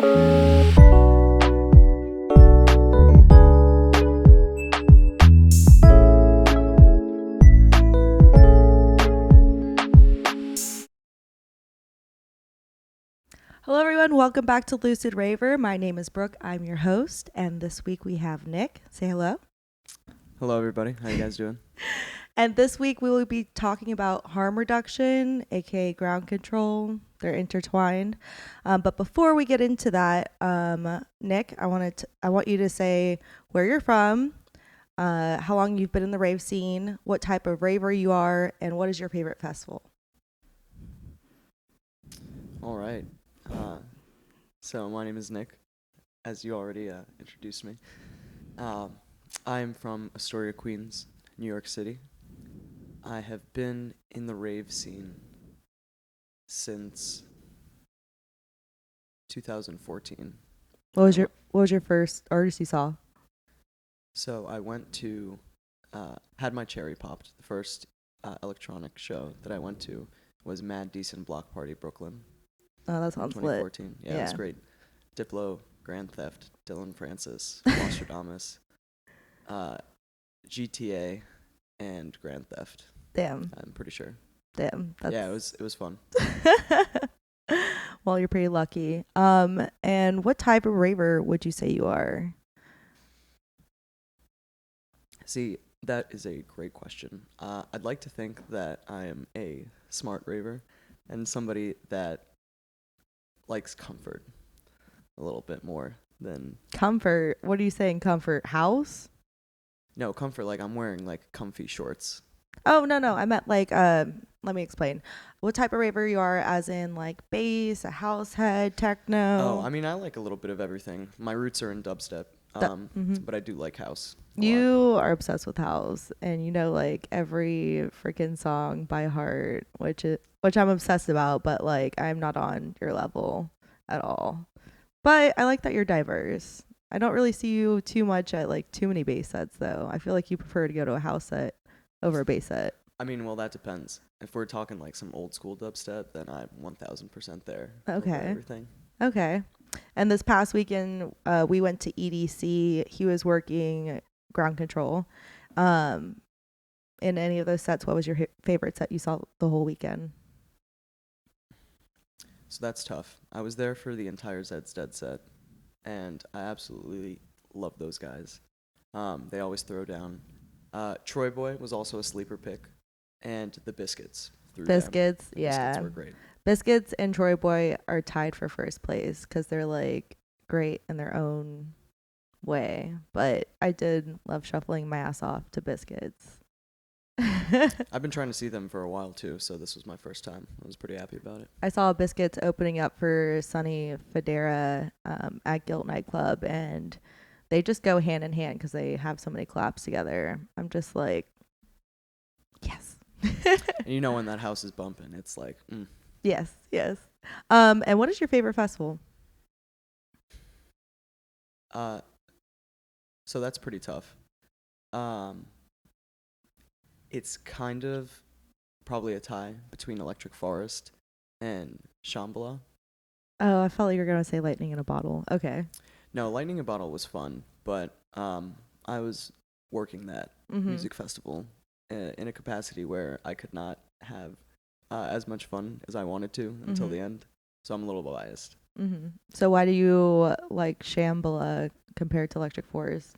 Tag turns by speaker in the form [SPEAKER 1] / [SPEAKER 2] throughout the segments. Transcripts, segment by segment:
[SPEAKER 1] Hello, everyone. Welcome back to Lucid Raver. My name is Brooke. I'm your host, and this week we have Nick. Say hello.
[SPEAKER 2] Hello, everybody. How you guys doing?
[SPEAKER 1] And this week we will be talking about harm reduction, aka ground control. They're intertwined. But before we get into that, Nick, I want you to say where you're from, how long you've been in the rave scene, what type of raver you are, and what is your favorite festival.
[SPEAKER 2] All right. So my name is Nick, as you already introduced me. I'm from Astoria, Queens, New York City. I have been in the rave scene since 2014.
[SPEAKER 1] What was your first artist you saw?
[SPEAKER 2] So I went to, had my cherry popped. The first electronic show that I went to was Mad Decent Block Party Brooklyn.
[SPEAKER 1] Oh, that sounds lit.
[SPEAKER 2] 2014. Yeah, it was great. Diplo, Grand Theft, Dylan Francis, Nostradamus, GTA, and Grand Theft.
[SPEAKER 1] Damn.
[SPEAKER 2] I'm pretty sure.
[SPEAKER 1] Damn.
[SPEAKER 2] Yeah, it was fun.
[SPEAKER 1] Well, you're pretty lucky. And what type of raver would you say you are?
[SPEAKER 2] See, that is a great question. I'd like to think that I am a smart raver and somebody that likes comfort a little bit more than...
[SPEAKER 1] Comfort? What are you saying, comfort? House?
[SPEAKER 2] No, comfort, like I'm wearing like comfy shorts.
[SPEAKER 1] Oh, no. I meant like, let me explain. What type of raver you are, as in like bass, a house head, techno?
[SPEAKER 2] Oh, I mean, I like a little bit of everything. My roots are in dubstep, but I do like house a lot.
[SPEAKER 1] You are obsessed with house, and you know like every freaking song by heart, which I'm obsessed about, but like I'm not on your level at all. But I like that you're diverse. I don't really see you too much at like too many bass sets though. I feel like you prefer to go to a house set over a bass set.
[SPEAKER 2] I mean, well, that depends. If we're talking like some old school dubstep, then I'm 1000% there.
[SPEAKER 1] Okay.
[SPEAKER 2] Over everything.
[SPEAKER 1] Okay. And this past weekend, we went to EDC. He was working ground control. In any of those sets, what was your favorite set you saw the whole weekend?
[SPEAKER 2] So that's tough. I was there for the entire Zed's Dead set, and I absolutely love those guys. They always throw down. Troy Boy was also a sleeper pick, and the Biscuits.
[SPEAKER 1] Biscuits, yeah.
[SPEAKER 2] Biscuits were great.
[SPEAKER 1] Biscuits and Troy Boy are tied for first place because they're like great in their own way. But I did love shuffling my ass off to Biscuits.
[SPEAKER 2] I've been trying to see them for a while too, so this was my first time. I was pretty happy about it.
[SPEAKER 1] I saw Biscuits opening up for Sonny Federa at Guilt Nightclub, and they just go hand in hand because they have so many collabs together. I'm just like, yes.
[SPEAKER 2] And you know when that house is bumping, it's like,
[SPEAKER 1] Yes. And what is your favorite festival?
[SPEAKER 2] So that's pretty tough. It's kind of probably a tie between Electric Forest and Shambhala.
[SPEAKER 1] Oh, I felt like you were going to say Lightning in a Bottle. Okay.
[SPEAKER 2] No, Lightning in a Bottle was fun, but I was working that music festival in a capacity where I could not have as much fun as I wanted to until the end. So I'm a little biased.
[SPEAKER 1] So why do you like Shambhala compared to Electric Forest?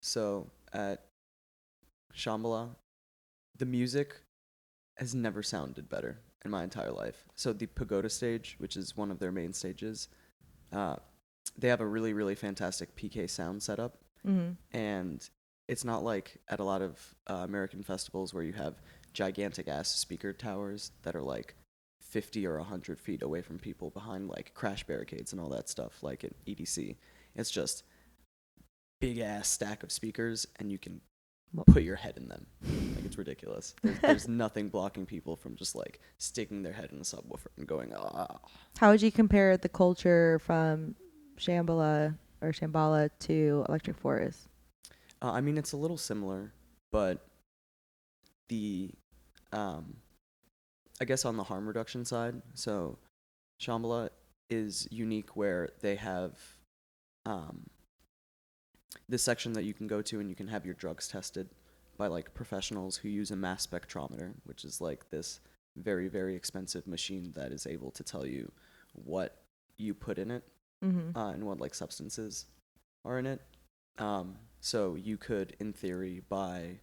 [SPEAKER 2] So at Shambhala, the music has never sounded better in my entire life. So the Pagoda stage, which is one of their main stages, they have a really, really fantastic PK sound setup. And it's not like at a lot of American festivals where you have gigantic ass speaker towers that are like 50 or 100 feet away from people behind like crash barricades and all that stuff like at EDC. It's just big ass stack of speakers and you can put your head in them. Like, it's ridiculous. There's nothing blocking people from just like sticking their head in a subwoofer and going, ah.
[SPEAKER 1] How would you compare the culture from Shambhala to Electric Forest?
[SPEAKER 2] I mean, it's a little similar, but the I guess on the harm reduction side, so Shambhala is unique where they have um, this section that you can go to and you can have your drugs tested by like professionals who use a mass spectrometer, which is like this very, very expensive machine that is able to tell you what you put in it
[SPEAKER 1] Mm-hmm.
[SPEAKER 2] and what like substances are in it. So you could, in theory, buy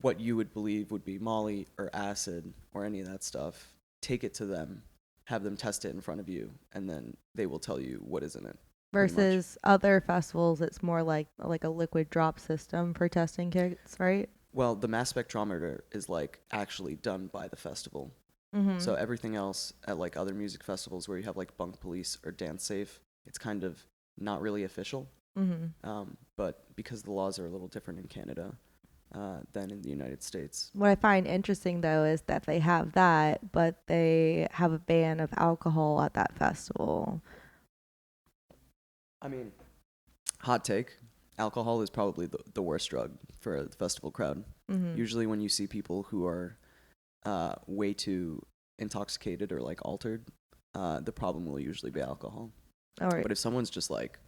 [SPEAKER 2] what you would believe would be Molly or acid or any of that stuff, take it to them, have them test it in front of you, and then they will tell you what is in it, pretty much.
[SPEAKER 1] Versus other festivals, it's more like a liquid drop system for testing kits, right?
[SPEAKER 2] Well, the mass spectrometer is like actually done by the festival.
[SPEAKER 1] Mm-hmm.
[SPEAKER 2] So everything else at like other music festivals where you have like Bunk Police or Dance Safe, it's kind of not really official.
[SPEAKER 1] Mm-hmm.
[SPEAKER 2] But because the laws are a little different in Canada than in the United States.
[SPEAKER 1] What I find interesting though is that they have that, but they have a ban of alcohol at that festival.
[SPEAKER 2] I mean, hot take, alcohol is probably the worst drug for the festival crowd.
[SPEAKER 1] Mm-hmm.
[SPEAKER 2] Usually when you see people who are way too intoxicated or like altered, the problem will usually be alcohol.
[SPEAKER 1] All right.
[SPEAKER 2] But if someone's just like,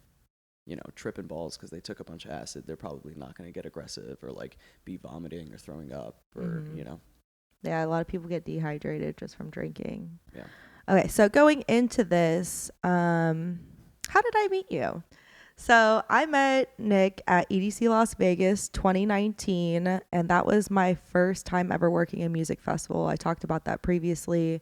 [SPEAKER 2] you know, tripping balls because they took a bunch of acid, they're probably not going to get aggressive or like be vomiting or throwing up or,
[SPEAKER 1] Mm-hmm.
[SPEAKER 2] you know.
[SPEAKER 1] Yeah, a lot of people get dehydrated just from drinking.
[SPEAKER 2] Yeah.
[SPEAKER 1] Okay, so going into this, how did I meet you? So I met Nick at EDC Las Vegas 2019, and that was my first time ever working a music festival. I talked about that previously.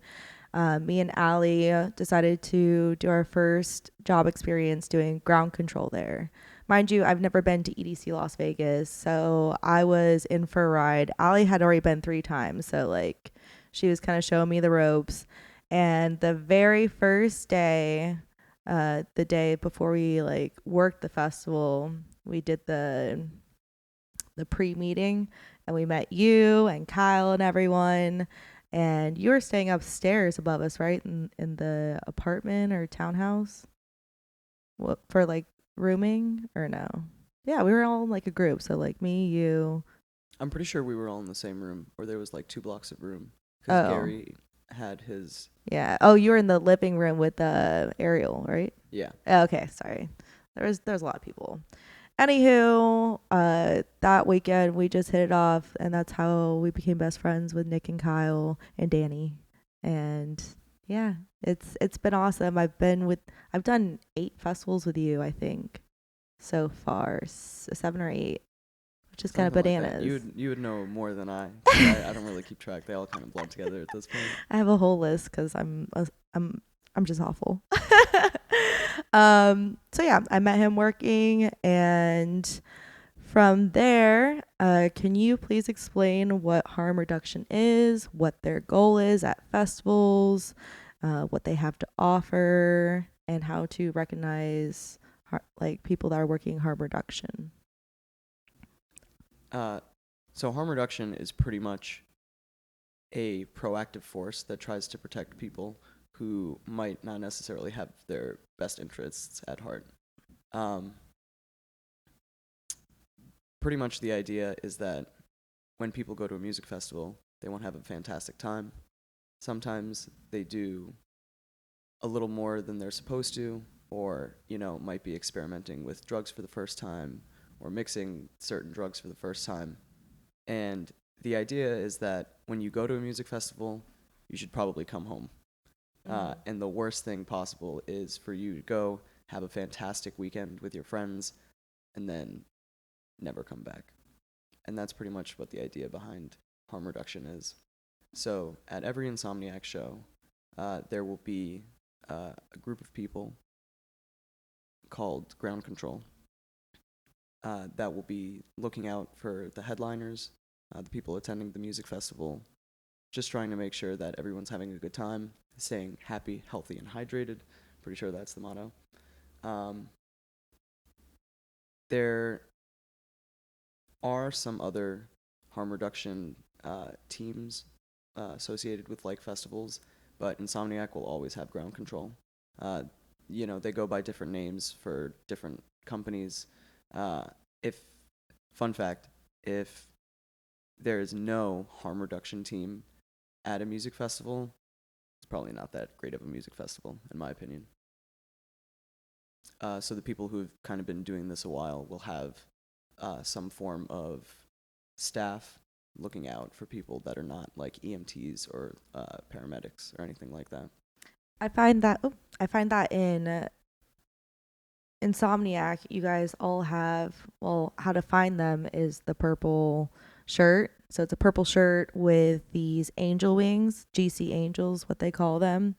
[SPEAKER 1] Me and Allie decided to do our first job experience doing ground control there. Mind you, I've never been to EDC Las Vegas, so I was in for a ride. Allie had already been 3 times, so like she was kind of showing me the ropes. And the very first day, the day before we like worked the festival, we did the pre-meeting and we met you and Kyle and everyone, and you were staying upstairs above us, right, in the apartment or townhouse, what, for like rooming or no? Yeah, we were all in like a group, so like me, you.
[SPEAKER 2] I'm pretty sure we were all in the same room or there was like 2 blocks of room because
[SPEAKER 1] Oh,
[SPEAKER 2] Gary had his,
[SPEAKER 1] yeah. Oh, you were in the living room with Ariel, right?
[SPEAKER 2] yeah.
[SPEAKER 1] Oh, okay, sorry. There's a lot of people. Anywho, that weekend we just hit it off, and that's how we became best friends with Nick and Kyle and Danny. And yeah, it's been awesome. I've done 8 festivals with you, I think, so far, 7 or 8, which is kind of
[SPEAKER 2] Something like that.
[SPEAKER 1] bananas.
[SPEAKER 2] You would know more than I, 'cause I don't really keep track. They all kind of blend together at this point.
[SPEAKER 1] I have a whole list because I'm just awful. So yeah, I met him working, and from there, can you please explain what harm reduction is, what their goal is at festivals, what they have to offer, and how to recognize like people that are working harm reduction?
[SPEAKER 2] So harm reduction is pretty much a proactive force that tries to protect people who might not necessarily have their best interests at heart. Um, Pretty much the idea is that when people go to a music festival, they won't have a fantastic time. Sometimes they do a little more than they're supposed to, or, you know, might be experimenting with drugs for the first time, or mixing certain drugs for the first time. And the idea is that when you go to a music festival, you should probably come home.
[SPEAKER 1] Mm-hmm.
[SPEAKER 2] And the worst thing possible is for you to go have a fantastic weekend with your friends and then never come back. And that's pretty much what the idea behind harm reduction is. So at every Insomniac show, there will be a group of people called ground control that will be looking out for the headliners, the people attending the music festival, just trying to make sure that everyone's having a good time, staying happy, healthy, and hydrated. Pretty sure that's the motto. Um, there are some other harm reduction teams associated with like festivals, but Insomniac will always have ground control. Uh, you know, they go by different names for different companies. If fun fact, if there is no harm reduction team at a music festival, it's probably not that great of a music festival, in my opinion. So the people who've kind of been doing this a while will have some form of staff looking out for people that are not like EMTs or paramedics or anything like that.
[SPEAKER 1] I find that in Insomniac, you guys all have, well, how to find them is the purple shirt. So it's a purple shirt with these angel wings, GC angels, what they call them.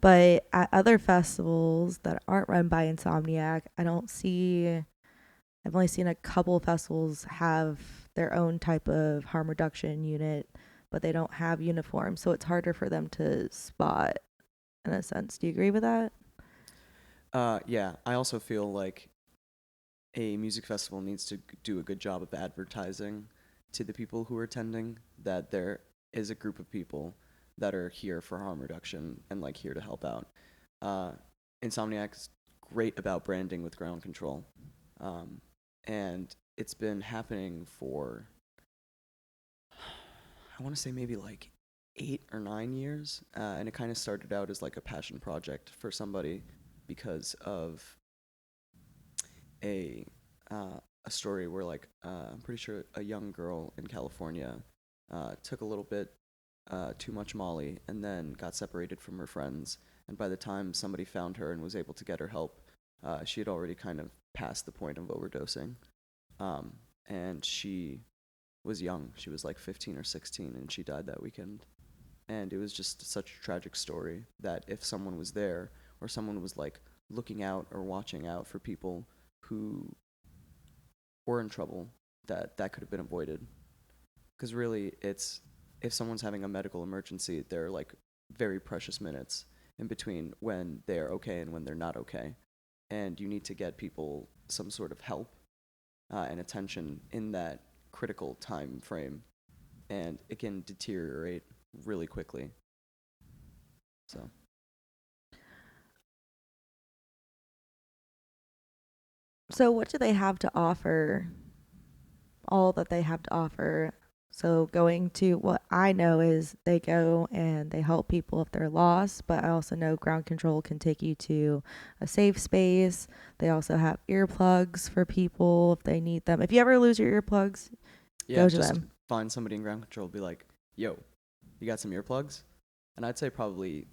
[SPEAKER 1] But at other festivals that aren't run by Insomniac, I've only seen a couple of festivals have their own type of harm reduction unit, but they don't have uniforms. So it's harder for them to spot in a sense. Do you agree with that?
[SPEAKER 2] Yeah, I also feel like a music festival needs to do a good job of advertising to the people who are attending that there is a group of people that are here for harm reduction and like here to help out. Uh, Insomniac's great about branding with ground control, um, and it's been happening for I want to say maybe like 8 or 9 years, and it kind of started out as like a passion project for somebody because of a a story where like I'm pretty sure a young girl in California took a little bit too much Molly and then got separated from her friends. And by the time somebody found her and was able to get her help, she had already kind of passed the point of overdosing. Um, and she was young. She was like 15 or 16, and she died that weekend. And it was just such a tragic story that if someone was there or someone was like looking out or watching out for people who were in trouble, that could have been avoided. Because really, it's if someone's having a medical emergency, there are like very precious minutes in between when they're okay and when they're not okay, and you need to get people some sort of help and attention in that critical time frame, and it can deteriorate really quickly. So
[SPEAKER 1] So what do they have to offer? All that they have to offer. So going to what I know is they go and they help people if they're lost, but I also know ground control can take you to a safe space. They also have earplugs for people if they need them. If you ever lose your earplugs,
[SPEAKER 2] yeah,
[SPEAKER 1] go to
[SPEAKER 2] just
[SPEAKER 1] them.
[SPEAKER 2] find somebody in ground control, be like, "Yo, you got some earplugs?" And I'd say probably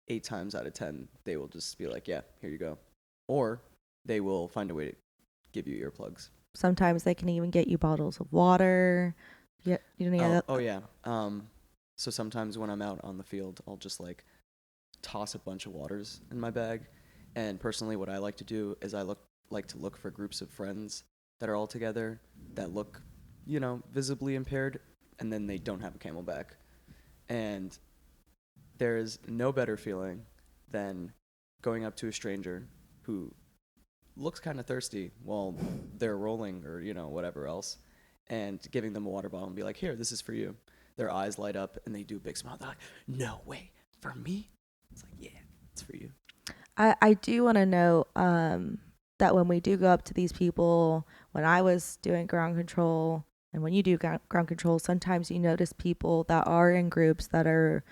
[SPEAKER 2] 8 times out of 10 they will just be like, "Yeah, here you go," or they will find a way to give you earplugs.
[SPEAKER 1] Sometimes they can even get you bottles of water. Yeah, you know,
[SPEAKER 2] Oh,
[SPEAKER 1] yeah,
[SPEAKER 2] oh yeah. So sometimes when I'm out on the field, I'll just like toss a bunch of waters in my bag. And personally, what I like to do is like to look for groups of friends that are all together that look, visibly impaired, and then they don't have a camelback. And there is no better feeling than going up to a stranger who looks kind of thirsty while they're rolling or whatever else, and giving them a water bottle and be like, "Here, this is for you." Their eyes light up and they do a big smile. They're like, "No way, for me?" It's like, "Yeah, it's for you."
[SPEAKER 1] I do want to know that when we do go up to these people, when I was doing ground control and when you do ground control, sometimes you notice people that are in groups that are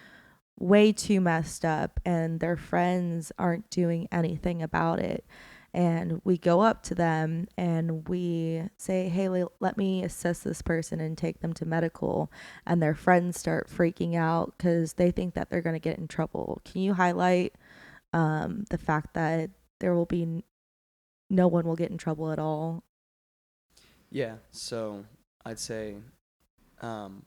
[SPEAKER 1] way too messed up and their friends aren't doing anything about it. And we go up to them and we say, "Hey, let me assist this person and take them to medical." And their friends start freaking out because they think that they're going to get in trouble. Can you highlight the fact that there will be no one will get in trouble at all?
[SPEAKER 2] Yeah, so I'd say um,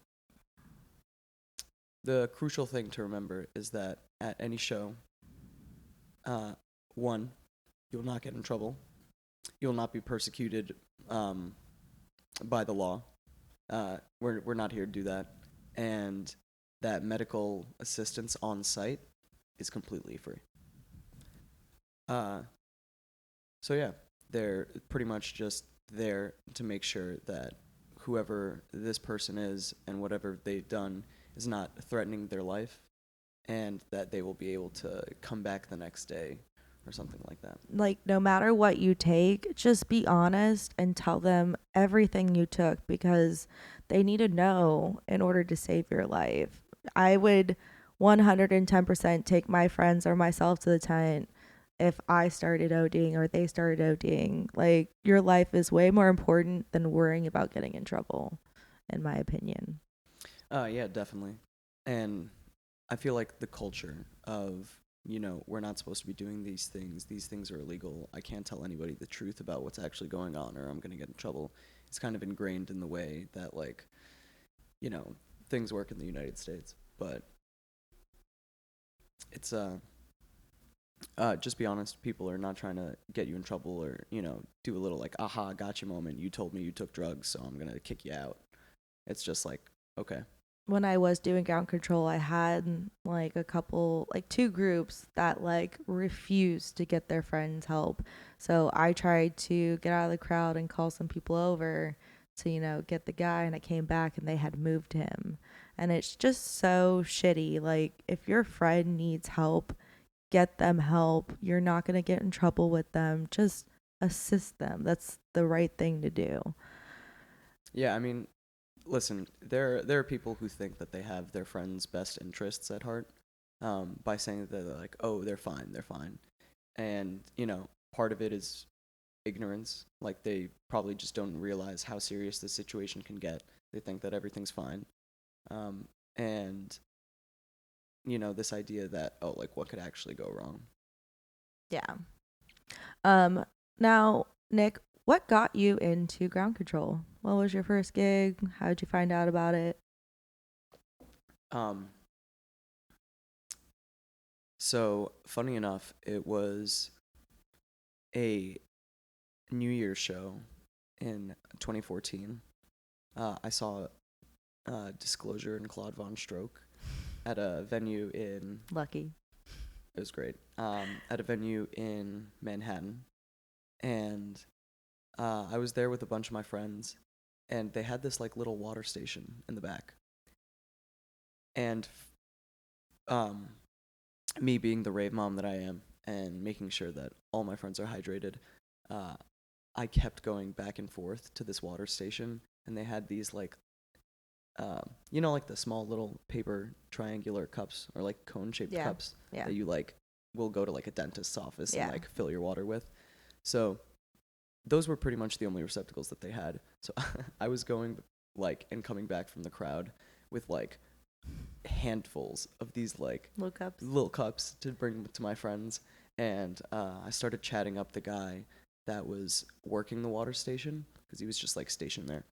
[SPEAKER 2] the crucial thing to remember is that at any show, uh, one, you'll not get in trouble. You'll not be persecuted um, by the law. We're not here to do that, and that medical assistance on site is completely free. Uh, so yeah, they're pretty much just there to make sure that whoever this person is and whatever they've done is not threatening their life, and that they will be able to come back the next day or something like that.
[SPEAKER 1] Like, no matter what you take, just be honest and tell them everything you took because they need to know in order to save your life. I would 110% take my friends or myself to the tent if I started ODing or they started ODing. Like, your life is way more important than worrying about getting in trouble, in my opinion.
[SPEAKER 2] Yeah, definitely. And I feel like the culture of, we're not supposed to be doing these things are illegal, I can't tell anybody the truth about what's actually going on or I'm going to get in trouble. It's kind of ingrained in the way that, like, you know, things work in the United States. But it's, just be honest, people are not trying to get you in trouble or, do a little like, aha, gotcha moment. You told me you took drugs, so I'm going to kick you out. It's just like, okay.
[SPEAKER 1] When I was doing ground control, I had like a couple, like two groups that like refused to get their friends help. So I tried to get out of the crowd and call some people over to, get the guy, and I came back and they had moved him. And it's just so shitty. Like, if your friend needs help, get them help. You're not going to get in trouble with them. Just assist them. That's the right thing to do.
[SPEAKER 2] Yeah, I mean, listen, there are people who think that they have their friends' best interests at heart, by saying that they're like, oh, they're fine, and part of it is ignorance. Like, they probably just don't realize how serious the situation can get. They think that everything's fine, and this idea that, oh, like, what could actually go wrong?
[SPEAKER 1] Yeah. Now, Nick, what got you into ground control? What was your first gig? How did you find out about it?
[SPEAKER 2] Um, so funny enough, it was a New Year's show in 2014. I saw Disclosure and Claude Von Stroke at a venue in.
[SPEAKER 1] Lucky.
[SPEAKER 2] It was great. At a venue in Manhattan, and I was there with a bunch of my friends, and they had this like little water station in the back, and um, me being the rave mom that I am, and making sure that all my friends are hydrated, uh, I kept going back and forth to this water station, and they had these like, like the small little paper triangular cups or like cone-shaped cups that you like will go to like a dentist's office and like fill your water with. So those were pretty much the only receptacles that they had. So I was going like and coming back from the crowd with like handfuls of these like little cups to bring to my friends, and I started chatting up the guy that was working the water station because he was just like stationed there.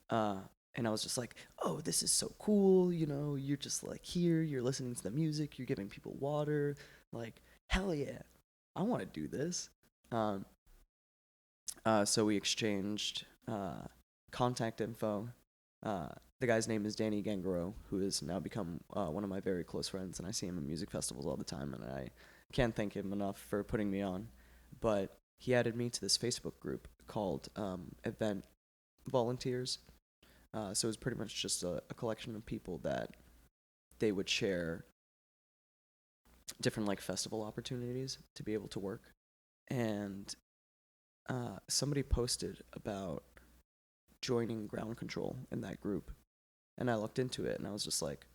[SPEAKER 2] And I was just like, oh, this is so cool. You're just like here, you're listening to the music, you're giving people water. Like, hell yeah, I want to do this. So we exchanged contact info. The guy's name is Danny Gangaro, who has now become one of my very close friends, and I see him at music festivals all the time, and I can't thank him enough for putting me on. But he added me to this Facebook group called Event Volunteers. So it was pretty much just a collection of people that they would share different like festival opportunities to be able to work. And somebody posted about joining ground control in that group, and I looked into it and I was just like,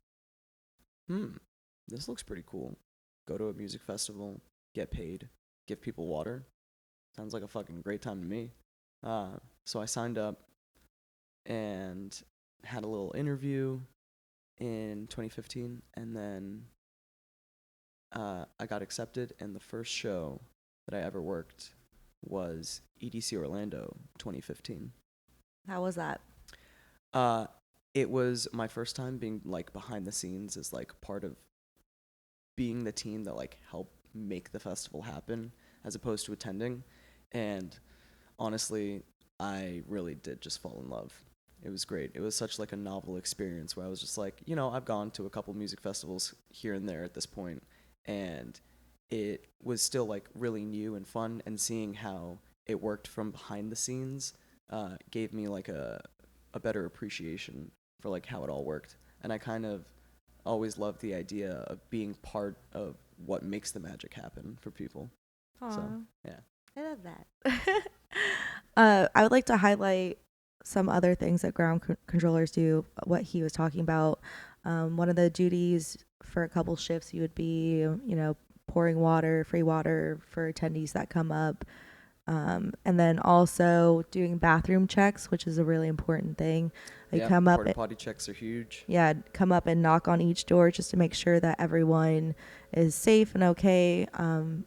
[SPEAKER 2] this looks pretty cool. Go to a music festival, get paid, give people water. Sounds like a fucking great time to me. So I signed up and had a little interview in 2015, and then I got accepted, and the first show that I ever worked was EDC Orlando 2015.
[SPEAKER 1] How was that?
[SPEAKER 2] It was my first time being like behind the scenes as like part of being the team that like helped make the festival happen as opposed to attending. And honestly, I really did just fall in love. It was great. It was such like a novel experience where I was just like, I've gone to a couple music festivals here and there at this point, and it was still like really new and fun, and seeing how it worked from behind the scenes gave me like a better appreciation for like how it all worked. And I kind of always loved the idea of being part of what makes the magic happen for people.
[SPEAKER 1] Aww.
[SPEAKER 2] So, yeah.
[SPEAKER 1] I love that. I would like to highlight some other things that ground controllers do, what he was talking about. One of the duties for a couple shifts, you would be, pouring water, free water for attendees that come up. And then also doing bathroom checks, which is a really important thing. Like
[SPEAKER 2] Yeah,
[SPEAKER 1] come up,
[SPEAKER 2] porta potty checks are huge.
[SPEAKER 1] yeah, come up and knock on each door just to make sure that everyone is safe and okay.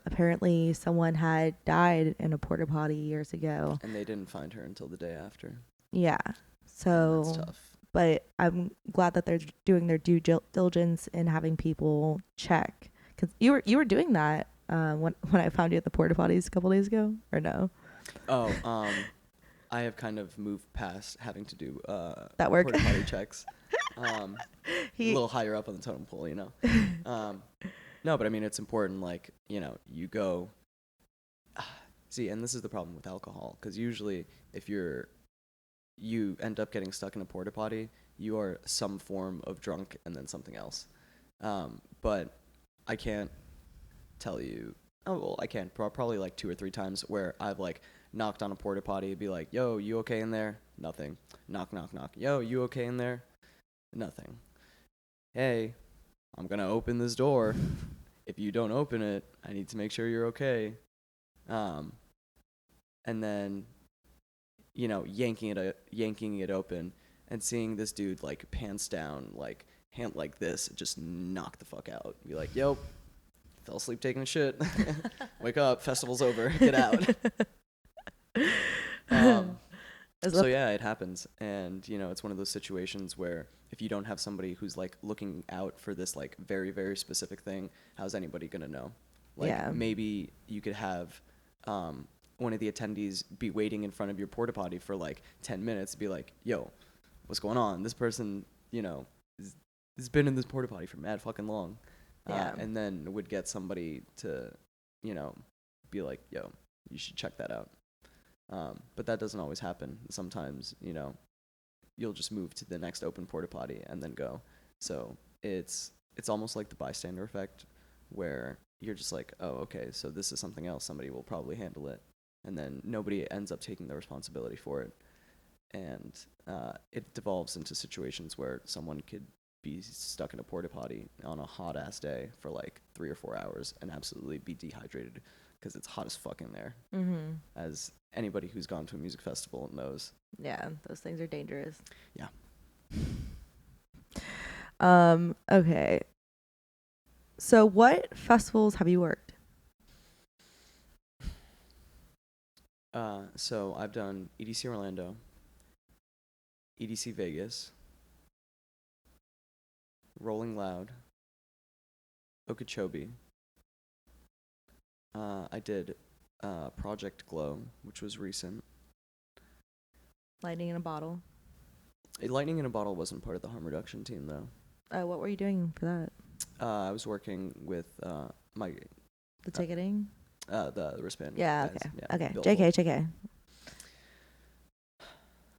[SPEAKER 1] Apparently, someone had died in a porta potty years ago.
[SPEAKER 2] And they didn't find her until the day after.
[SPEAKER 1] Yeah,
[SPEAKER 2] And that's
[SPEAKER 1] so,
[SPEAKER 2] tough.
[SPEAKER 1] but I'm glad that they're doing their due diligence and having people check. Cause you were doing that when I found you at the porta potties a couple days ago, or no?
[SPEAKER 2] Oh, I have kind of moved past having to do
[SPEAKER 1] That work.
[SPEAKER 2] porta potty checks. A
[SPEAKER 1] He
[SPEAKER 2] little higher up on the totem pole, you know. No, but I mean it's important. Like you go. See, and this is the problem with alcohol, because usually if you end up getting stuck in a porta potty, you are some form of drunk and then something else. But I can't tell you. Oh well, I can probably like 2 or 3 times where I've like knocked on a porta potty, be like, "Yo, you okay in there?" Nothing. Knock, knock, knock. "Yo, you okay in there?" Nothing. "Hey, I'm gonna open this door. If you don't open it, I need to make sure you're okay." Um, and then yanking it open and seeing this dude like pants down, like hand like this, just knock the fuck out. Be like, "Yo, fell asleep taking a shit. Wake up, festival's over, get out." So yeah, it happens, and it's one of those situations where if you don't have somebody who's like looking out for this like very very specific thing, how's anybody gonna know? Like
[SPEAKER 1] Yeah.
[SPEAKER 2] maybe you could have one of the attendees be waiting in front of your porta potty for like 10 minutes, be like, "Yo, what's going on? This person, has been in this porta potty for mad fucking long."
[SPEAKER 1] Yeah.
[SPEAKER 2] And then would get somebody to, be like, "Yo, you should check that out." But that doesn't always happen. Sometimes, you'll just move to the next open porta potty and then go. So it's almost like the bystander effect, where you're just like, "Oh, okay, so this is something else. Somebody will probably handle it," and then nobody ends up taking the responsibility for it, and it devolves into situations where someone could be stuck in a porta potty on a hot ass day for like 3 or 4 hours and absolutely be dehydrated because it's hot as fuck in there.
[SPEAKER 1] Mm-hmm.
[SPEAKER 2] As anybody who's gone to a music festival knows.
[SPEAKER 1] Yeah, those things are dangerous.
[SPEAKER 2] Yeah.
[SPEAKER 1] Okay. So what festivals have you worked?
[SPEAKER 2] So I've done EDC Orlando, EDC Vegas, Rolling Loud, Okeechobee. I did Project Glow, which was recent.
[SPEAKER 1] Lightning in a bottle.
[SPEAKER 2] Lightning in a Bottle wasn't part of the harm reduction team, though.
[SPEAKER 1] What were you doing for that?
[SPEAKER 2] I was working with my
[SPEAKER 1] The ticketing?
[SPEAKER 2] the wristband.
[SPEAKER 1] Yeah,
[SPEAKER 2] guys.
[SPEAKER 1] okay.
[SPEAKER 2] Yeah,
[SPEAKER 1] Okay.
[SPEAKER 2] Billable.
[SPEAKER 1] JK.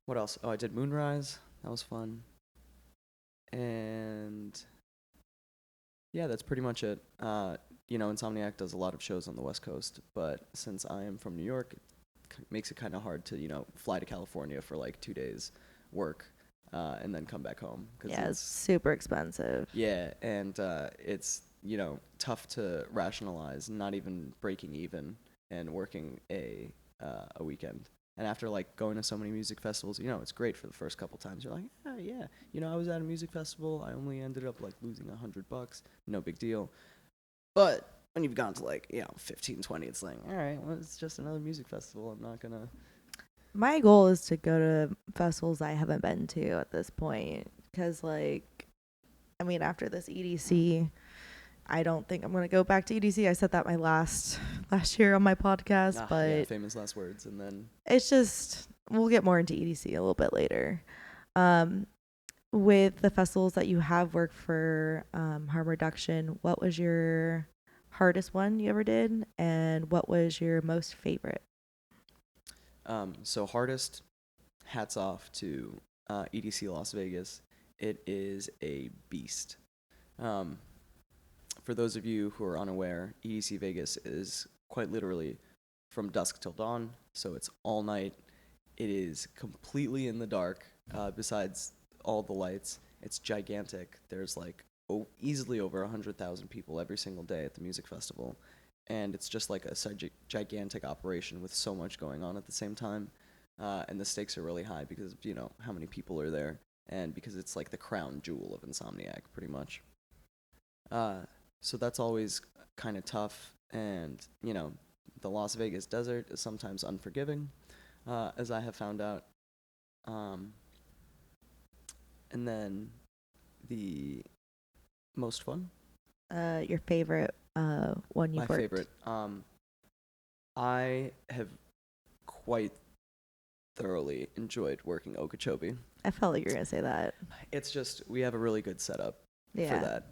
[SPEAKER 2] What else? Oh, I did Moonrise. That was fun. And yeah, that's pretty much it. Insomniac does a lot of shows on the West Coast, but since I am from New York, it makes it kind of hard to, fly to California for like 2 days, work, and then come back home.
[SPEAKER 1] Yeah, it's super expensive.
[SPEAKER 2] Yeah, and it's, tough to rationalize not even breaking even and working a weekend. And after like going to so many music festivals, it's great for the first couple times. You're like, yeah, I was at a music festival. I only ended up like losing $100. No big deal. But when you've gone to like 15, 20, it's like, all right, well, it's just another music festival. I'm not gonna.
[SPEAKER 1] My goal is to go to festivals I haven't been to at this point, because after this EDC, I don't think I'm gonna go back to EDC. I said that my last year on my podcast, but
[SPEAKER 2] yeah, famous last words, and then
[SPEAKER 1] it's just, we'll get more into EDC a little bit later. With the festivals that you have worked for, harm reduction, what was your hardest one you ever did, and what was your most favorite?
[SPEAKER 2] So hardest, hats off to EDC Las Vegas. It is a beast. For those of you who are unaware, EDC Vegas is quite literally from dusk till dawn, so it's all night. It is completely in the dark, besides all the lights, It's gigantic. There's like easily over 100,000 people every single day at the music festival, and it's just like a gigantic operation with so much going on at the same time. And the stakes are really high because of, how many people are there, and because it's like the crown jewel of Insomniac, pretty much. Uh, so that's always kind of tough, and the Las Vegas desert is sometimes unforgiving, as I have found out. Um, and then the most fun,
[SPEAKER 1] Your favorite one
[SPEAKER 2] my
[SPEAKER 1] you've worked?
[SPEAKER 2] favorite. I have quite thoroughly enjoyed working Okeechobee.
[SPEAKER 1] I felt like you were gonna say that.
[SPEAKER 2] It's just we have a really good setup for
[SPEAKER 1] Yeah.
[SPEAKER 2] that,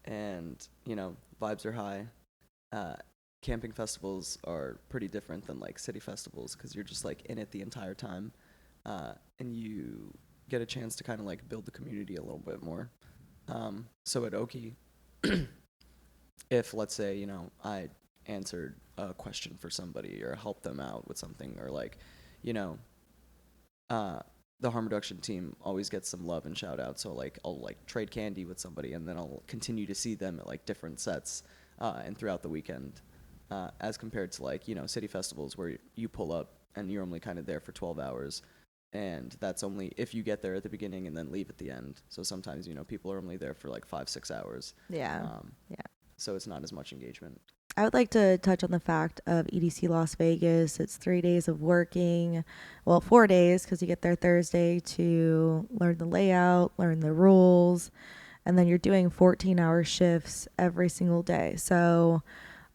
[SPEAKER 2] and vibes are high. Uh, Camping festivals are pretty different than like city festivals because you're just like in it the entire time, and you get a chance to kind of like build the community a little bit more. So at Oki, if let's say I answered a question for somebody or helped them out with something, or like you know uh, the harm reduction team always gets some love and shout out. So like I'll like trade candy with somebody, and then I'll continue to see them at like different sets and throughout the weekend, as compared to like city festivals where you pull up and you're only kind of there for 12 hours. And that's only if you get there at the beginning and then leave at the end. So sometimes people are only there for like 5-6 hours.
[SPEAKER 1] Yeah.
[SPEAKER 2] Um,
[SPEAKER 1] Yeah.
[SPEAKER 2] so it's not as much engagement.
[SPEAKER 1] I would like to touch on the fact of EDC Las Vegas. It's 3 days of working. Well, 4 days because you get there Thursday to learn the layout, learn the rules, and then you're doing 14-hour shifts every single day. So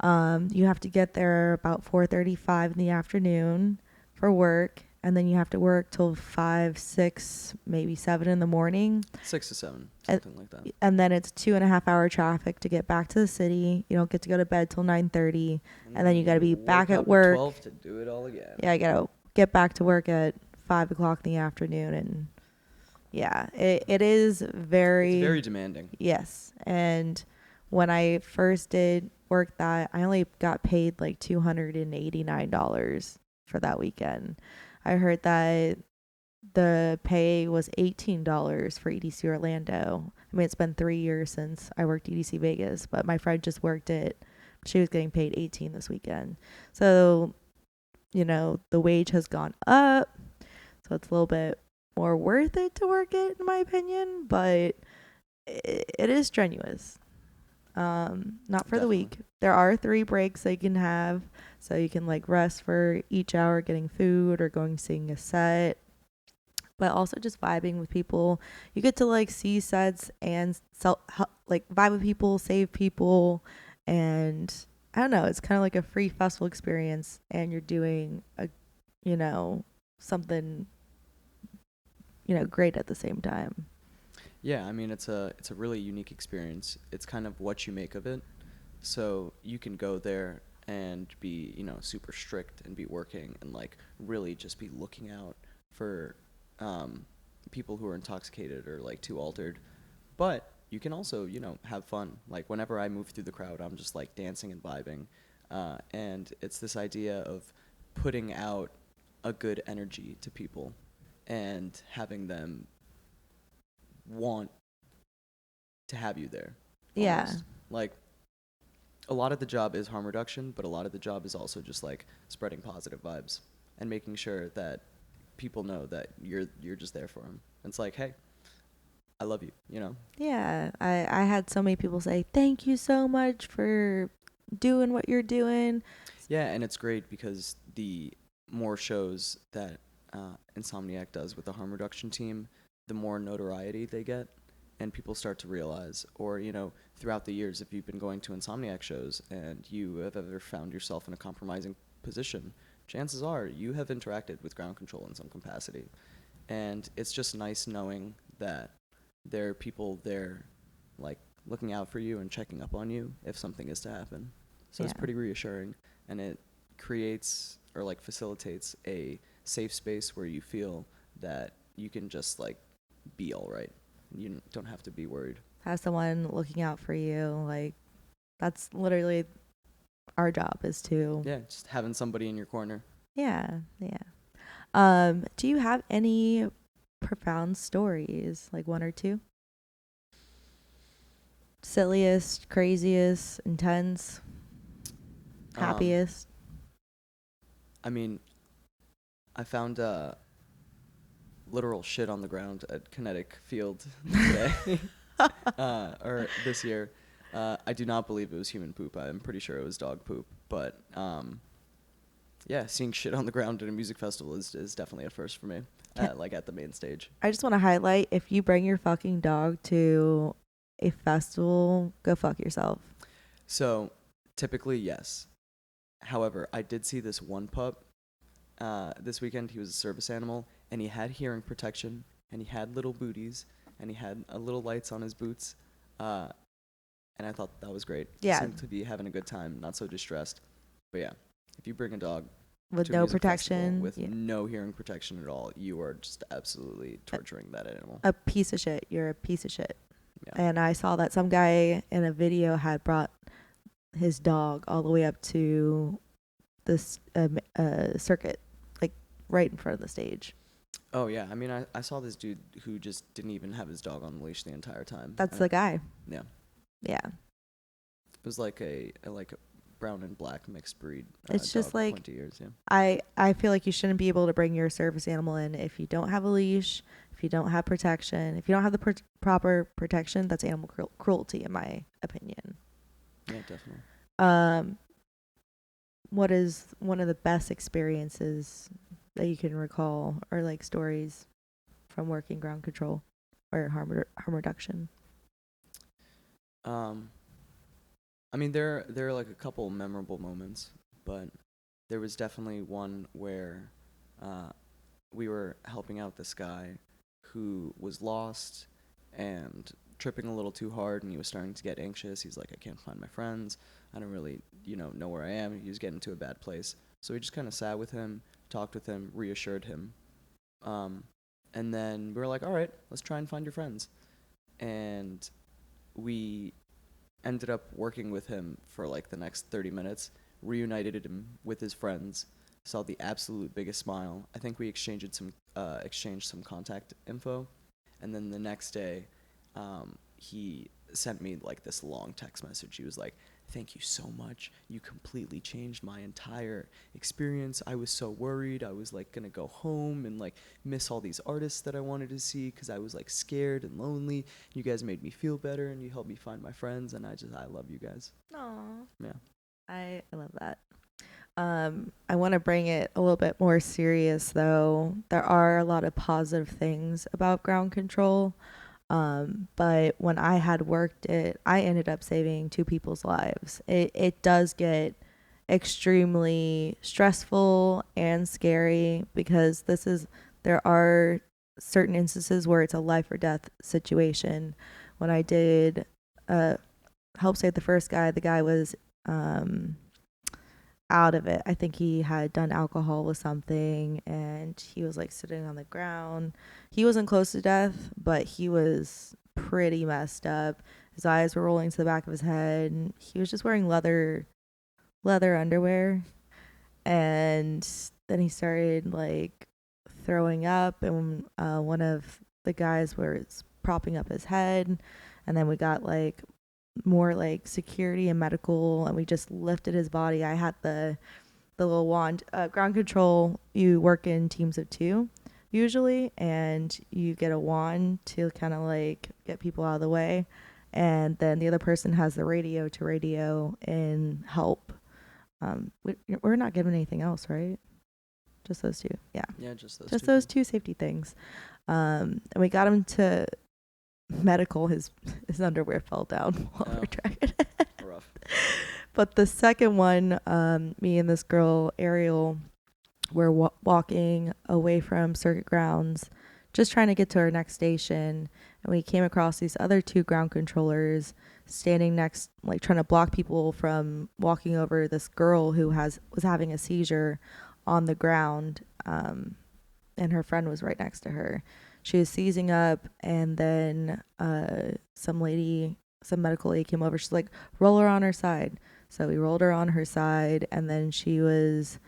[SPEAKER 1] you have to get there about 4:35 in the afternoon for work, and then you have to work till 5, 6, maybe 7 in the morning.
[SPEAKER 2] 6 to 7,
[SPEAKER 1] And,
[SPEAKER 2] something like that.
[SPEAKER 1] and then it's 2.5 hour traffic to get back to the city. You don't get to go to bed till 9:30, and then you got to be back
[SPEAKER 2] Wake
[SPEAKER 1] at
[SPEAKER 2] up at
[SPEAKER 1] work.
[SPEAKER 2] 12 to do it all again.
[SPEAKER 1] Yeah, I gotta get back to work at 5 o'clock in the afternoon, and yeah, it is
[SPEAKER 2] It's
[SPEAKER 1] very.
[SPEAKER 2] very demanding.
[SPEAKER 1] Yes. And when I first did work that, I only got paid like $289 for that weekend. I heard that the pay was $18 for EDC Orlando. I mean, it's been 3 years since I worked EDC Vegas, but my friend just worked it. She was getting paid 18 this weekend. So, the wage has gone up. So it's a little bit more worth it to work it, in my opinion, but it is strenuous. Not for the
[SPEAKER 2] Definitely.
[SPEAKER 1] weak. There are 3 breaks that you can have, so you can like rest for each hour, getting food or going seeing a set, but also just vibing with people. You get to like see sets and like vibe with people, save people, and I don't know. It's kind of like a free festival experience, and you're doing you know, something great at the same time.
[SPEAKER 2] Yeah, I mean it's a really unique experience. It's kind of what you make of it. So you can go there and be, super strict and be working and like really just be looking out for um, people who are intoxicated or like too altered. But you can also, have fun. Like whenever I move through the crowd, I'm just like dancing and vibing. And it's this idea of putting out a good energy to people and having them want to have you there
[SPEAKER 1] Yeah.
[SPEAKER 2] almost. Like a lot of the job is harm reduction, but a lot of the job is also just like spreading positive vibes and making sure that people know that you're just there for them. It's like, hey, I love you,
[SPEAKER 1] Yeah. I had so many people say, thank you so much for doing what you're doing.
[SPEAKER 2] Yeah, and it's great because the more shows that Insomniac does with the harm reduction team, the more notoriety they get, and people start to realize, or throughout the years, if you've been going to Insomniac shows and you have ever found yourself in a compromising position, chances are you have interacted with ground control in some capacity, and it's just nice knowing that there are people there, like looking out for you and checking up on you if something is to happen. So it's
[SPEAKER 1] Yeah.
[SPEAKER 2] pretty reassuring, and it creates or like facilitates a safe space where you feel that you can just like be all right. You don't have to be worried.
[SPEAKER 1] Have someone looking out for you. Like, that's literally our job is to,
[SPEAKER 2] Yeah, just having somebody in your corner.
[SPEAKER 1] yeah. Yeah. Do you have any profound stories, like one or two? Silliest, craziest, intense,
[SPEAKER 2] Um,
[SPEAKER 1] happiest.
[SPEAKER 2] I mean, I found literal shit on the ground at Kinetic Field today, or this year. I do not believe it was human poop. I'm pretty sure it was dog poop. But yeah, seeing shit on the ground at a music festival is definitely a first for me.
[SPEAKER 1] Can,
[SPEAKER 2] Like at the main stage.
[SPEAKER 1] I just want to highlight, if you bring your fucking dog to a festival, go fuck yourself.
[SPEAKER 2] So typically, yes. However, I did see this one pup this weekend. He was a service animal, and he had hearing protection, and he had little booties, and he had little lights on his boots, uh, and I thought that was great. He
[SPEAKER 1] Yeah,
[SPEAKER 2] seemed to be having a good time, not so distressed. But yeah, if you bring a dog
[SPEAKER 1] with
[SPEAKER 2] to a
[SPEAKER 1] no
[SPEAKER 2] music festival
[SPEAKER 1] protection.
[SPEAKER 2] with
[SPEAKER 1] Yeah.
[SPEAKER 2] no hearing protection at all, you are just absolutely torturing that animal.
[SPEAKER 1] A piece of shit. You're a piece of shit.
[SPEAKER 2] Yeah.
[SPEAKER 1] And I saw that some guy in a video had brought his dog all the way up to this circuit, like right in front of the stage.
[SPEAKER 2] Oh yeah, I mean, I saw this dude who just didn't even have his dog on the leash the entire time.
[SPEAKER 1] That's
[SPEAKER 2] And
[SPEAKER 1] the guy.
[SPEAKER 2] yeah,
[SPEAKER 1] Yeah.
[SPEAKER 2] it was like a brown and black mixed breed.
[SPEAKER 1] It's just
[SPEAKER 2] Dog,
[SPEAKER 1] like,
[SPEAKER 2] pointy ears. Yeah.
[SPEAKER 1] I feel like you shouldn't be able to bring your service animal in if you don't have a leash, if you don't have protection, if you don't have the proper protection. That's animal cruelty, in my opinion.
[SPEAKER 2] Yeah, definitely.
[SPEAKER 1] What is one of the best experiences that you can recall, or like stories from working ground control or harm reduction?
[SPEAKER 2] Um, I mean, there are like a couple memorable moments, but there was definitely one where uh, we were helping out this guy who was lost and tripping a little too hard, and he was starting to get anxious. He's like, I can't find my friends. I don't really, know where I am. He was getting to a bad place. So we just kind of sat with him, talked with him, reassured him. Um, and then we were like, all right, let's try and find your friends. And we ended up working with him for like the next 30 minutes, reunited him with his friends, saw the absolute biggest smile. I think we exchanged some contact info, and then the next day, he sent me like this long text message. He was like, "Thank you so much. You completely changed my entire experience. I was so worried. I was like gonna go home and like miss all these artists that I wanted to see because I was like scared and lonely. You guys made me feel better, and you helped me find my friends. And I love you guys."
[SPEAKER 1] Aww.
[SPEAKER 2] Yeah.
[SPEAKER 1] I love that. I want to bring it a little bit more serious, though. There are a lot of positive things about ground control. But when I had worked it, I ended up saving two people's lives. It does get extremely stressful and scary, because there are certain instances where it's a life or death situation. When I did help save the first guy, the guy was out of it. I think he had done alcohol with something, and he was like sitting on the ground. He wasn't close to death, but he was pretty messed up. His eyes were rolling to the back of his head, and he was just wearing leather underwear. And then he started like throwing up, and one of the guys was propping up his head, and then we got like more like security and medical, and we just lifted his body. I had the little wand. Ground control, you work in teams of two usually, and you get a wand to kind of like get people out of the way, and then the other person has the radio to radio and help. We're not given anything else, right? Just those two. Yeah,
[SPEAKER 2] Yeah, just those
[SPEAKER 1] just
[SPEAKER 2] two.
[SPEAKER 1] those two safety things. And we got him to medical. His underwear fell down while we're dragging it.
[SPEAKER 2] Rough.
[SPEAKER 1] But the second one, me and this girl Ariel were walking away from circuit grounds, just trying to get to our next station, and we came across these other two ground controllers standing next, like trying to block people from walking over this girl who was having a seizure on the ground, and her friend was right next to her. She was seizing up, and then some medical aid came over. She's like, roll her on her side. So we rolled her on her side, and then she was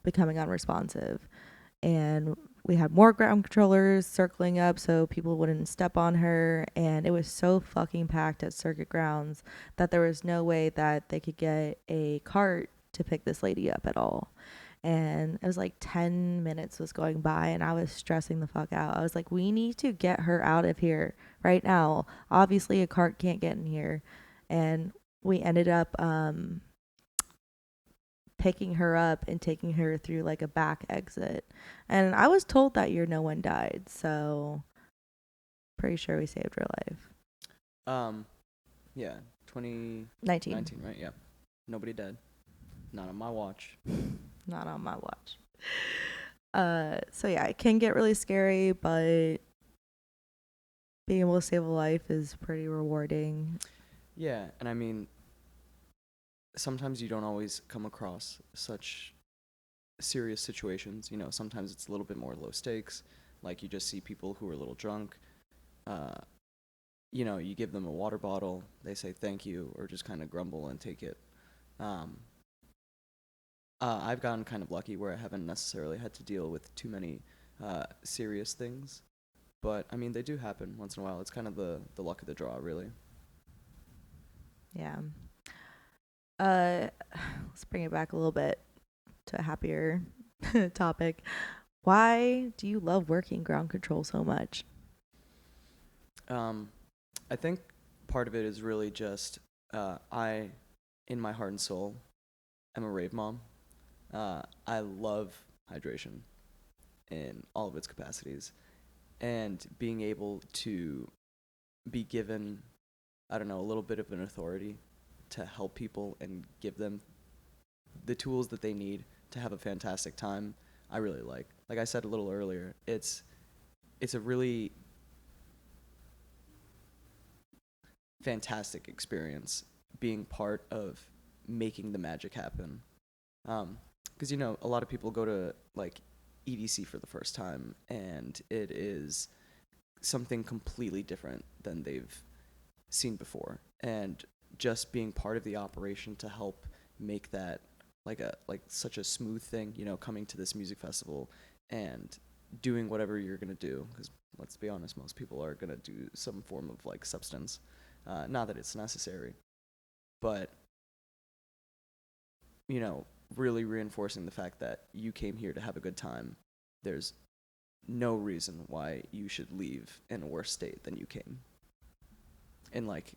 [SPEAKER 1] becoming unresponsive. And we had more ground controllers circling up so people wouldn't step on her, and it was so fucking packed at circuit grounds that there was no way that they could get a cart to pick this lady up at all. And it was like 10 minutes was going by, and I was stressing the fuck out. I was like, we need to get her out of here right now. Obviously a cart can't get in here. And we ended up picking her up and taking her through like a back exit. And I was told that year no one died, so pretty sure we saved her life.
[SPEAKER 2] Um, yeah, 2019,
[SPEAKER 1] 19.
[SPEAKER 2] right? Yeah. Nobody dead. Not on my watch.
[SPEAKER 1] Not on my watch. So yeah, it can get really scary, but being able to save a life is pretty rewarding.
[SPEAKER 2] Yeah, and I mean, sometimes you don't always come across such serious situations. You know, sometimes it's a little bit more low stakes. Like you just see people who are a little drunk. Uh, you know, you give them a water bottle, they say thank you, or just kind of grumble and take it. Um, I've gotten kind of lucky where I haven't necessarily had to deal with too many serious things. But I mean, they do happen once in a while. It's kind of the luck of the draw, really.
[SPEAKER 1] Yeah. Let's bring it back a little bit to a happier topic. Why do you love working ground control so much?
[SPEAKER 2] Um, I think part of it is really just I, in my heart and soul, am a rave mom. I love hydration in all of its capacities, and being able to be given, I don't know, a little bit of an authority to help people and give them the tools that they need to have a fantastic time. I really like. Like I said a little earlier, it's a really fantastic experience being part of making the magic happen. Because you know, a lot of people go to like EDC for the first time, and it is something completely different than they've seen before. And just being part of the operation to help make that like such a smooth thing, you know, coming to this music festival and doing whatever you're gonna do. Because let's be honest, most people are gonna do some form of like substance. Not that it's necessary, but you know, really reinforcing the fact that you came here to have a good time. There's no reason why you should leave in a worse state than you came in like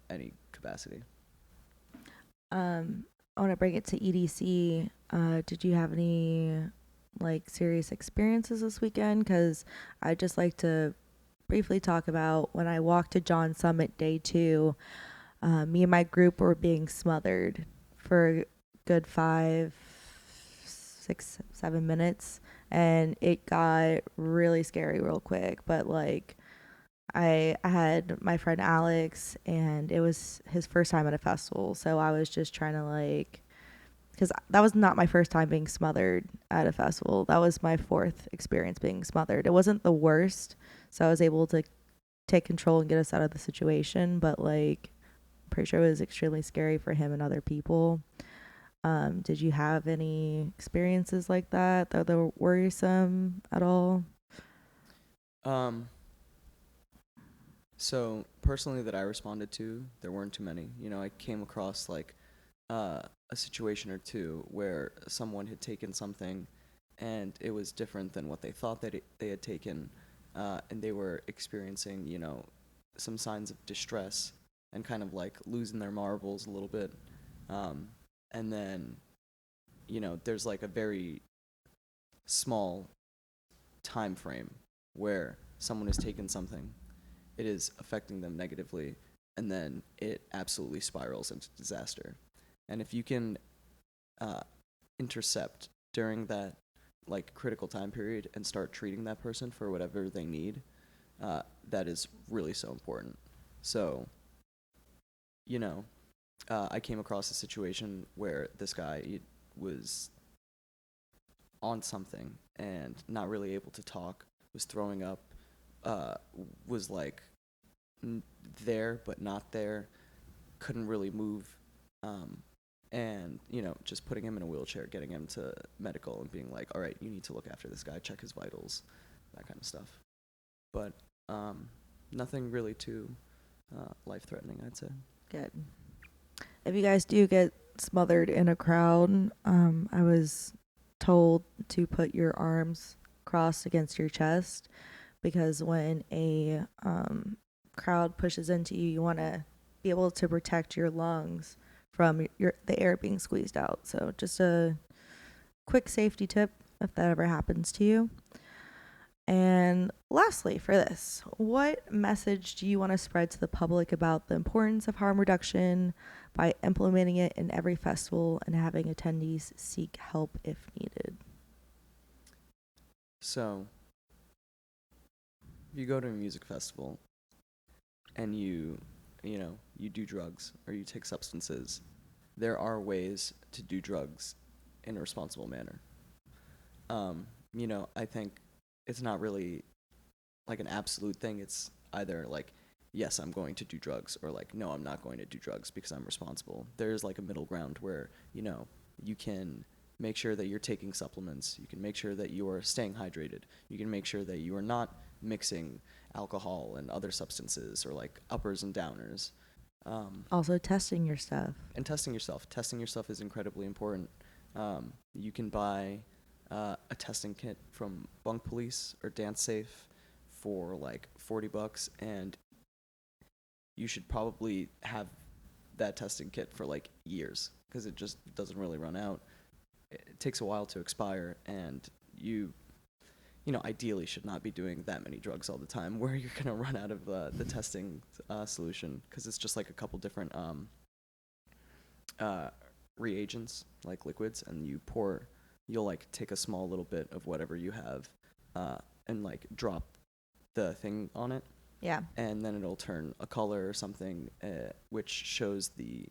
[SPEAKER 2] any capacity.
[SPEAKER 1] I want to bring it to EDC. Did you have any like serious experiences this weekend? Because I'd just like to briefly talk about when I walked to John Summit day 2. Me and my group were being smothered for a good 5, 6, 7 minutes, and it got really scary real quick. But like, I had my friend Alex, and it was his first time at a festival, so I was just trying to like, because that was not my first time being smothered at a festival. That was my fourth experience being smothered. It wasn't the worst, so I was able to take control and get us out of the situation. But like, I'm pretty sure it was extremely scary for him and other people. Did you have any experiences like that were worrisome at all?
[SPEAKER 2] Um, so personally, that I responded to, there weren't too many. You know, I came across like a situation or two where someone had taken something, and it was different than what they thought that they had taken, and they were experiencing, you know, some signs of distress and kind of like losing their marbles a little bit. Um, and then, you know, there's like a very small time frame where someone has taken something, it is affecting them negatively, and then it absolutely spirals into disaster. And if you can uh, intercept during that like critical time period and start treating that person for whatever they need, that is really so important. So, you know, I came across a situation where this guy was on something and not really able to talk, was throwing up, uh, was like there but not there, couldn't really move, um, and you know, just putting him in a wheelchair, getting him to medical, and being like, all right, you need to look after this guy, check his vitals. that kind of stuff. But nothing really too life-threatening, I'd say.
[SPEAKER 1] Good. If you guys do get smothered in a crowd, I was told to put your arms crossed against your chest, because when a crowd pushes into you, you want to be able to protect your lungs from the air being squeezed out. So just a quick safety tip if that ever happens to you. And lastly, for this, what message do you want to spread to the public about the importance of harm reduction by implementing it in every festival and having attendees seek help if needed?
[SPEAKER 2] So, if you go to a music festival and you do drugs or you take substances, there are ways to do drugs in a responsible manner. I think it's not really like an absolute thing. It's either like, yes, I'm going to do drugs, or like, no, I'm not going to do drugs because I'm responsible. There's like a middle ground where, you can make sure that you're taking supplements. You can make sure that you are staying hydrated. You can make sure that you are not mixing alcohol and other substances or like uppers and downers.
[SPEAKER 1] Also, testing your stuff.
[SPEAKER 2] And testing yourself. Testing yourself is incredibly important. You can buy a testing kit from Bunk Police or Dance Safe for like $40, and you should probably have that testing kit for like years because it just doesn't really run out. It takes a while to expire, and you ideally should not be doing that many drugs all the time where you're going to run out of the testing solution, because it's just like a couple different reagents, like liquids, and you'll like take a small little bit of whatever you have and like drop the thing on it.
[SPEAKER 1] Yeah.
[SPEAKER 2] And then it'll turn a color or something, which shows the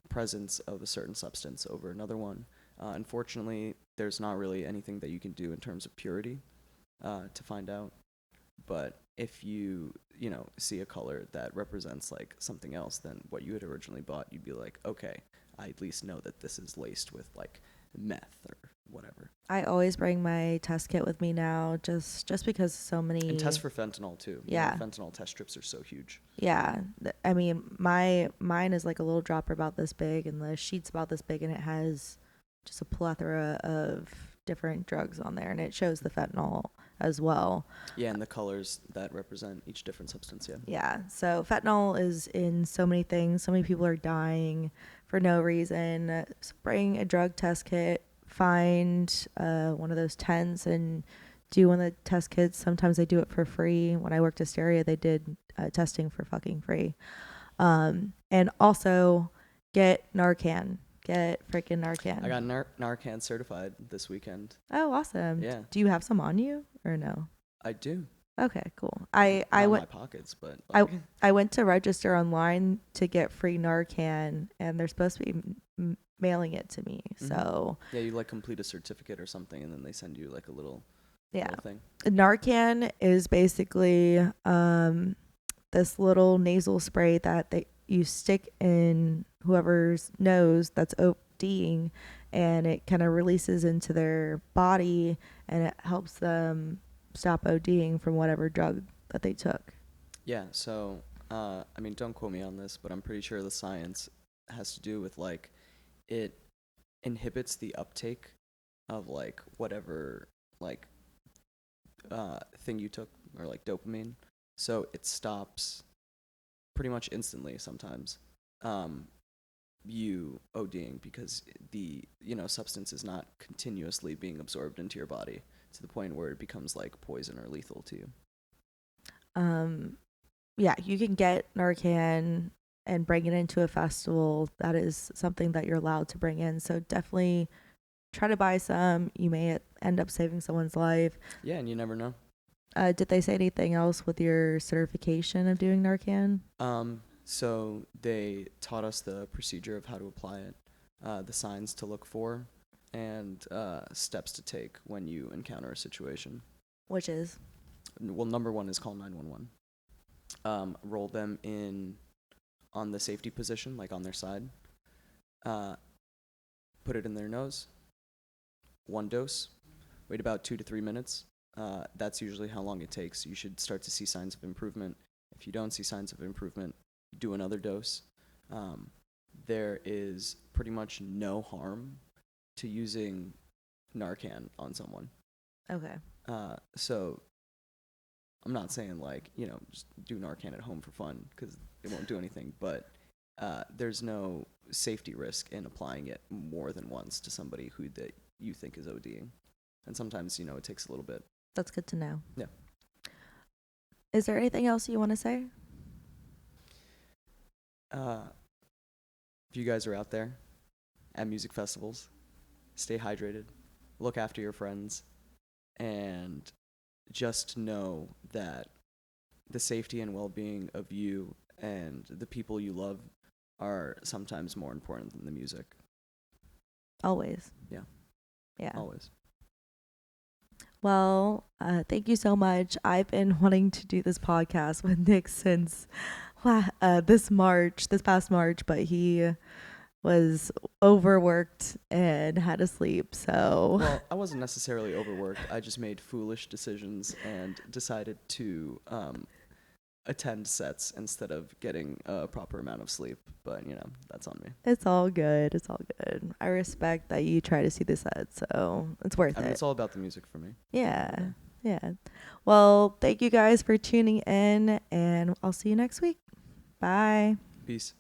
[SPEAKER 2] presence of a certain substance over another one. Unfortunately, there's not really anything that you can do in terms of purity to find out. But if you see a color that represents like something else than what you had originally bought, you'd be like, okay, I at least know that this is laced with like meth or whatever.
[SPEAKER 1] I always bring my test kit with me now, just because so many.
[SPEAKER 2] And test for fentanyl too.
[SPEAKER 1] Yeah.
[SPEAKER 2] Fentanyl test strips are so huge.
[SPEAKER 1] Yeah. I mean, mine is like a little dropper about this big, and the sheet's about this big, and it has just a plethora of different drugs on there, and it shows the fentanyl as well.
[SPEAKER 2] Yeah, and the colors that represent each different substance, yeah.
[SPEAKER 1] Yeah, so fentanyl is in so many things. So many people are dying for no reason. So bring a drug test kit, find one of those tents and do one of the test kits. Sometimes they do it for free. When I worked at Asteria, they did testing for fucking free. And also get Narcan. Get freaking Narcan.
[SPEAKER 2] I got Narcan certified this weekend.
[SPEAKER 1] Oh, awesome.
[SPEAKER 2] Yeah.
[SPEAKER 1] Do you have some on you or no?
[SPEAKER 2] I do.
[SPEAKER 1] Okay, cool.
[SPEAKER 2] Not
[SPEAKER 1] I
[SPEAKER 2] in
[SPEAKER 1] went
[SPEAKER 2] my pockets, but like,
[SPEAKER 1] I went to register online to get free Narcan, and they're supposed to be mailing it to me.
[SPEAKER 2] Mhm.
[SPEAKER 1] So
[SPEAKER 2] yeah, you like complete a certificate or something, and then they send you like a little thing.
[SPEAKER 1] Narcan is basically this little nasal spray that you stick in whoever's nose that's ODing, and it kind of releases into their body, and it helps them stop ODing from whatever drug that they took.
[SPEAKER 2] Yeah, so I mean, don't quote me on this, but I'm pretty sure the science has to do with like it inhibits the uptake of like whatever like thing you took, or like dopamine, so it stops pretty much instantly sometimes you ODing, because the substance is not continuously being absorbed into your body to the point where it becomes like poison or lethal to you.
[SPEAKER 1] Yeah, you can get Narcan and bring it into a festival. That is something that you're allowed to bring in. So definitely try to buy some. You may end up saving someone's life.
[SPEAKER 2] Yeah, and you never know.
[SPEAKER 1] Did they say anything else with your certification of doing Narcan?
[SPEAKER 2] So they taught us the procedure of how to apply it, the signs to look for, and steps to take when you encounter a situation.
[SPEAKER 1] Which is?
[SPEAKER 2] Well, number one is call 911. Roll them in on the safety position, like on their side. Put it in their nose. One dose. Wait about 2 to 3 minutes. that's usually how long it takes. You should start to see signs of improvement. If you don't see signs of improvement, do another dose. Um, there is pretty much no harm to using Narcan on someone.
[SPEAKER 1] Okay.
[SPEAKER 2] So I'm not saying like, just do Narcan at home for fun because it won't do anything, but there's no safety risk in applying it more than once to somebody who that you think is ODing. And sometimes, it takes a little bit.
[SPEAKER 1] That's good to know.
[SPEAKER 2] Yeah.
[SPEAKER 1] Is there anything else you want to say?
[SPEAKER 2] If you guys are out there at music festivals, stay hydrated, look after your friends, and just know that the safety and well-being of you and the people you love are sometimes more important than the music.
[SPEAKER 1] Always.
[SPEAKER 2] Yeah.
[SPEAKER 1] Yeah.
[SPEAKER 2] Always.
[SPEAKER 1] Well, thank you so much. I've been wanting to do this podcast with Nick since this past March, but he was overworked and had to sleep. So,
[SPEAKER 2] well, I wasn't necessarily overworked. I just made foolish decisions and decided to attend sets instead of getting a proper amount of sleep. But, that's on me.
[SPEAKER 1] it's all good. It's all good. I respect that you try to see the set, so it's worth it.
[SPEAKER 2] It's all about the music for me.
[SPEAKER 1] Yeah. Yeah. Well, thank you guys for tuning in, and I'll see you next week. Bye.
[SPEAKER 2] Peace.